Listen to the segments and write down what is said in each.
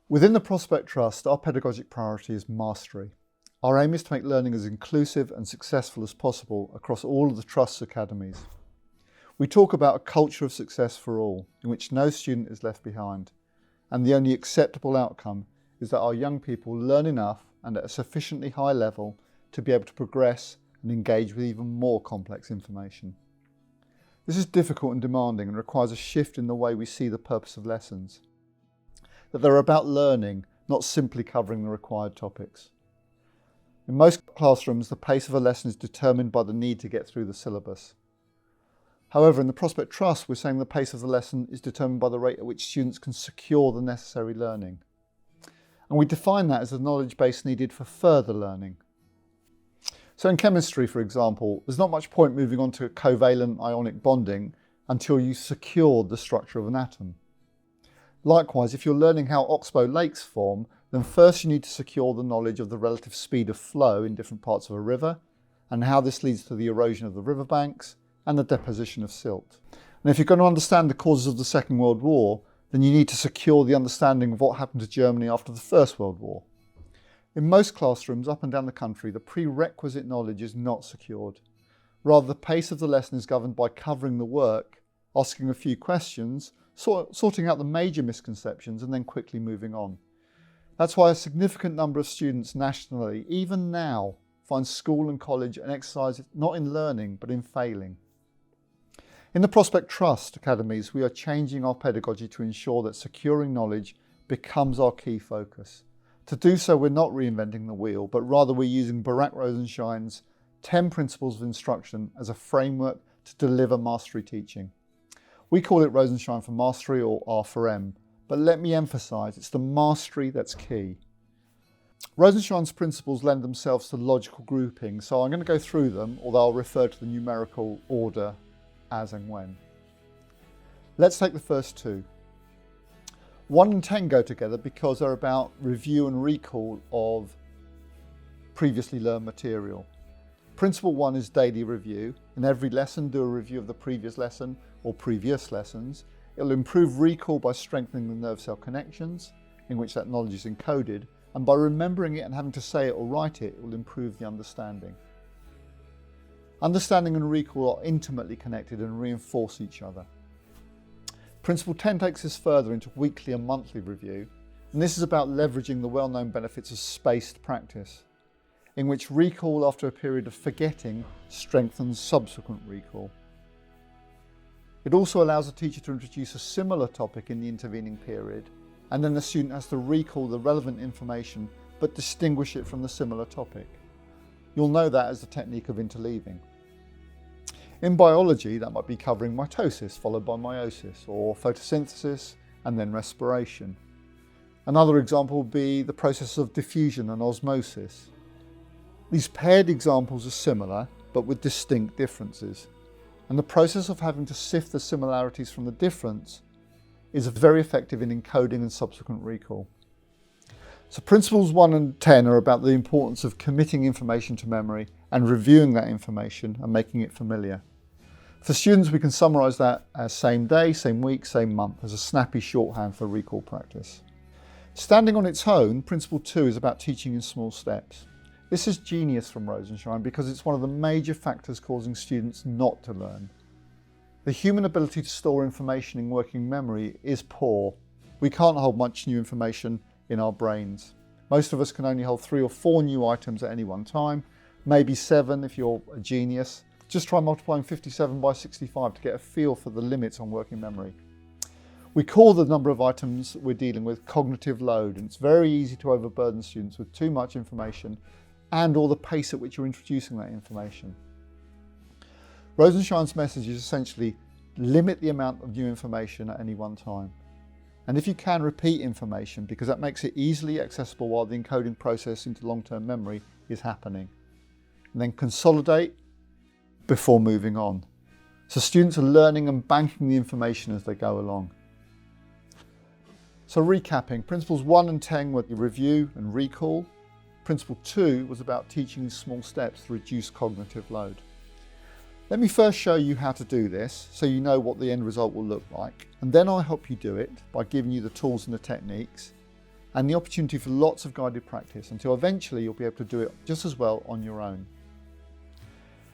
Within the Prospect Trust, our pedagogic priority is mastery. Our aim is to make learning as inclusive and successful as possible across all of the Trust's academies. We talk about a culture of success for all, in which no student is left behind, and the only acceptable outcome is that our young people learn enough and at a sufficiently high level to be able to progress and engage with even more complex information. This is difficult and demanding and requires a shift in the way we see the purpose of lessons. That they're about learning, not simply covering the required topics. In most classrooms, the pace of a lesson is determined by the need to get through the syllabus. However, in the Prospect Trust, we're saying the pace of the lesson is determined by the rate at which students can secure the necessary learning. And we define that as the knowledge base needed for further learning. So in chemistry, for example, there's not much point moving on to covalent ionic bonding until you secured the structure of an atom. Likewise, if you're learning how oxbow lakes form, then first you need to secure the knowledge of the relative speed of flow in different parts of a river and how this leads to the erosion of the riverbanks and the deposition of silt. And if you're going to understand the causes of the Second World War, then you need to secure the understanding of what happened to Germany after the First World War. In most classrooms up and down the country, the prerequisite knowledge is not secured. Rather, the pace of the lesson is governed by covering the work, asking a few questions, sorting out the major misconceptions and then quickly moving on. That's why a significant number of students nationally, even now, find school and college an exercise not in learning but in failing. In the Prospect Trust academies, we are changing our pedagogy to ensure that securing knowledge becomes our key focus. To do so, we're not reinventing the wheel, but rather we're using Barack Rosenshine's 10 principles of instruction as a framework to deliver mastery teaching. We call it Rosenshine for Mastery, or R4M, but let me emphasise it's the mastery that's key. Rosenshine's principles lend themselves to logical grouping, so I'm going to go through them, although I'll refer to the numerical order as and when. Let's take the first two. 1 and 10 go together because they're about review and recall of previously learned material. Principle 1 is daily review. In every lesson, do a review of the previous lesson or previous lessons. It'll improve recall by strengthening the nerve cell connections in which that knowledge is encoded, and by remembering it and having to say it or write it, it will improve the understanding. Understanding and recall are intimately connected and reinforce each other. Principle 10 takes this further into weekly and monthly review, and this is about leveraging the well-known benefits of spaced practice, in which recall after a period of forgetting strengthens subsequent recall. It also allows a teacher to introduce a similar topic in the intervening period, and then the student has to recall the relevant information but distinguish it from the similar topic. You'll know that as the technique of interleaving. In biology, that might be covering mitosis followed by meiosis, or photosynthesis and then respiration. Another example would be the process of diffusion and osmosis. These paired examples are similar, but with distinct differences. And the process of having to sift the similarities from the difference is very effective in encoding and subsequent recall. So principles 1 and 10 are about the importance of committing information to memory and reviewing that information and making it familiar. For students, we can summarise that as same day, same week, same month as a snappy shorthand for recall practice. Standing on its own, principle 2 is about teaching in small steps. This is genius from Rosenshine because it's one of the major factors causing students not to learn. The human ability to store information in working memory is poor. We can't hold much new information in our brains. Most of us can only hold 3 or 4 new items at any one time, maybe 7 if you're a genius. Just try multiplying 57 by 65 to get a feel for the limits on working memory. We call the number of items we're dealing with cognitive load, and it's very easy to overburden students with too much information and or the pace at which you're introducing that information. Rosenshine's message is essentially limit the amount of new information at any one time. And if you can, repeat information because that makes it easily accessible while the encoding process into long-term memory is happening. And then consolidate before moving on. So students are learning and banking the information as they go along. So recapping, principles 1 and 10 were the review and recall. Principle 2 was about teaching in small steps to reduce cognitive load. Let me first show you how to do this so you know what the end result will look like, and then I'll help you do it by giving you the tools and the techniques and the opportunity for lots of guided practice until eventually you'll be able to do it just as well on your own.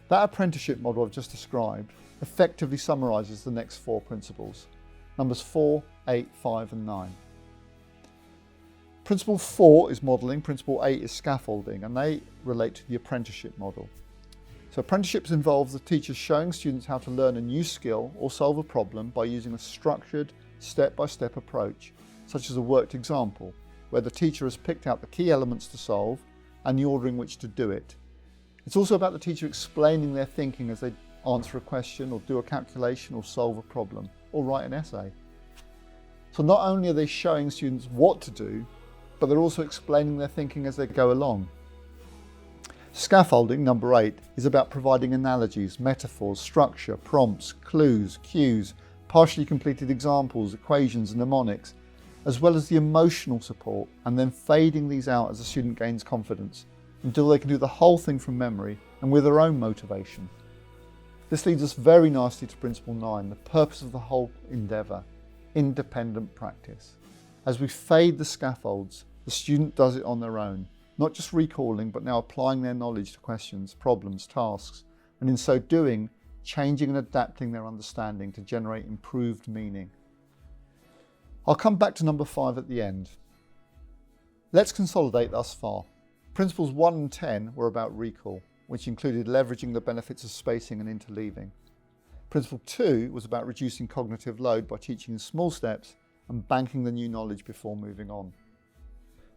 That apprenticeship model I've just described effectively summarises the next 4 principles, numbers 4, 8, 5 and 9. Principle 4 is modelling, principle 8 is scaffolding, and they relate to the apprenticeship model. So apprenticeships involve the teacher showing students how to learn a new skill or solve a problem by using a structured, step-by-step approach, such as a worked example, where the teacher has picked out the key elements to solve and the order in which to do it. It's also about the teacher explaining their thinking as they answer a question or do a calculation or solve a problem or write an essay. So not only are they showing students what to do, but they're also explaining their thinking as they go along. Scaffolding, number 8, is about providing analogies, metaphors, structure, prompts, clues, cues, partially completed examples, equations and mnemonics, as well as the emotional support, and then fading these out as the student gains confidence until they can do the whole thing from memory and with their own motivation. This leads us very nicely to principle 9, the purpose of the whole endeavour, independent practice. As we fade the scaffolds, the student does it on their own, not just recalling, but now applying their knowledge to questions, problems, tasks, and in so doing, changing and adapting their understanding to generate improved meaning. I'll come back to number 5 at the end. Let's consolidate thus far. Principles 1 and 10 were about recall, which included leveraging the benefits of spacing and interleaving. Principle 2 was about reducing cognitive load by teaching in small steps and banking the new knowledge before moving on.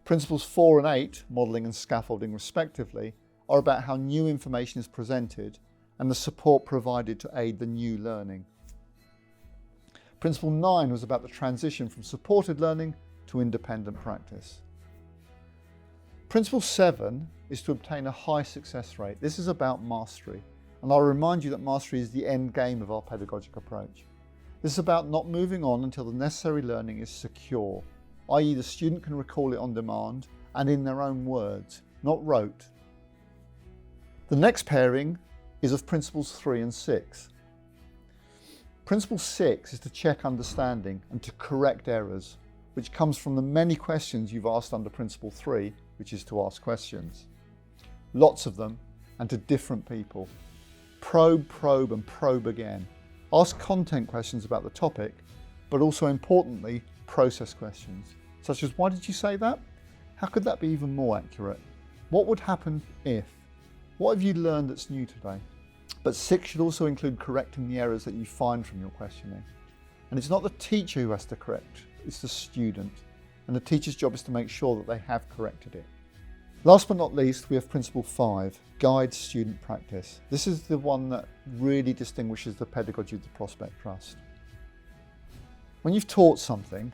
Principles 4 and 8, modelling and scaffolding respectively, are about how new information is presented and the support provided to aid the new learning. Principle 9 was about the transition from supported learning to independent practice. Principle 7 is to obtain a high success rate. This is about mastery, and I'll remind you that mastery is the end game of our pedagogic approach. This is about not moving on until the necessary learning is secure, i.e. the student can recall it on demand and in their own words, not rote. The next pairing is of principles 3 and 6. Principle 6 is to check understanding and to correct errors, which comes from the many questions you've asked under principle 3, which is to ask questions. Lots of them, and to different people. Probe, probe, and probe again. Ask content questions about the topic, but also importantly, process questions, such as why did you say that? How could that be even more accurate? What would happen if? What have you learned that's new today? But 6 should also include correcting the errors that you find from your questioning. And it's not the teacher who has to correct, it's the student. And the teacher's job is to make sure that they have corrected it. Last but not least, we have principle 5, guide student practice. This is the one that really distinguishes the pedagogy of the Prospect Trust. When you've taught something,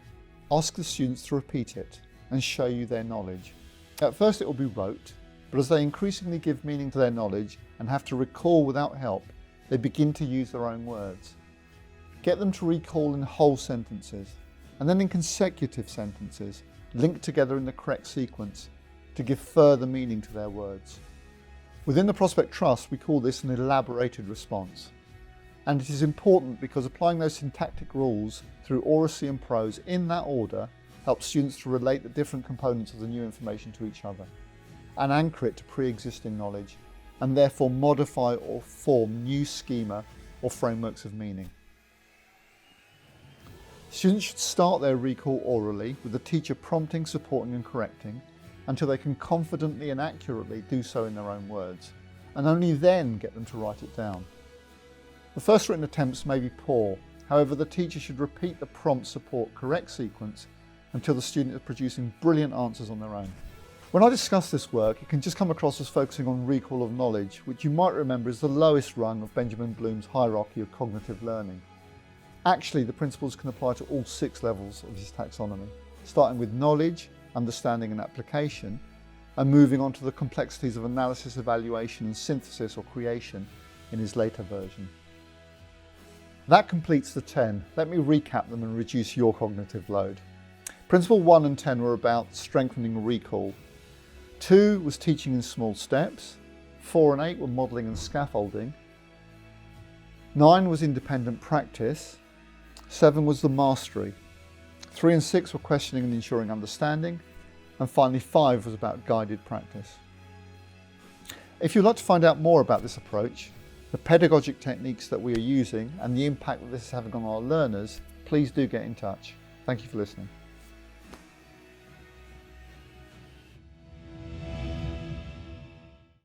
ask the students to repeat it and show you their knowledge. At first it will be rote, but as they increasingly give meaning to their knowledge and have to recall without help, they begin to use their own words. Get them to recall in whole sentences, and then in consecutive sentences, linked together in the correct sequence to give further meaning to their words. Within the Prospect Trust, we call this an elaborated response. And it is important because applying those syntactic rules through oracy and prose in that order helps students to relate the different components of the new information to each other and anchor it to pre-existing knowledge, and therefore modify or form new schema or frameworks of meaning. Students should start their recall orally, with the teacher prompting, supporting and correcting until they can confidently and accurately do so in their own words, and only then get them to write it down. The first written attempts may be poor, however the teacher should repeat the prompt, support, correct sequence until the student is producing brilliant answers on their own. When I discuss this work, it can just come across as focusing on recall of knowledge, which you might remember is the lowest rung of Benjamin Bloom's hierarchy of cognitive learning. Actually, the principles can apply to all 6 levels of his taxonomy, starting with knowledge, understanding and application, and moving on to the complexities of analysis, evaluation and synthesis or creation in his later version. That completes the 10. Let me recap them and reduce your cognitive load. Principle 1 and 10 were about strengthening recall. 2 was teaching in small steps. 4 and 8 were modelling and scaffolding. 9 was independent practice. 7 was the mastery. 3 and 6 were questioning and ensuring understanding. And finally 5 was about guided practice. If you'd like to find out more about this approach, the pedagogic techniques that we are using and the impact that this is having on our learners, please do get in touch. Thank you for listening.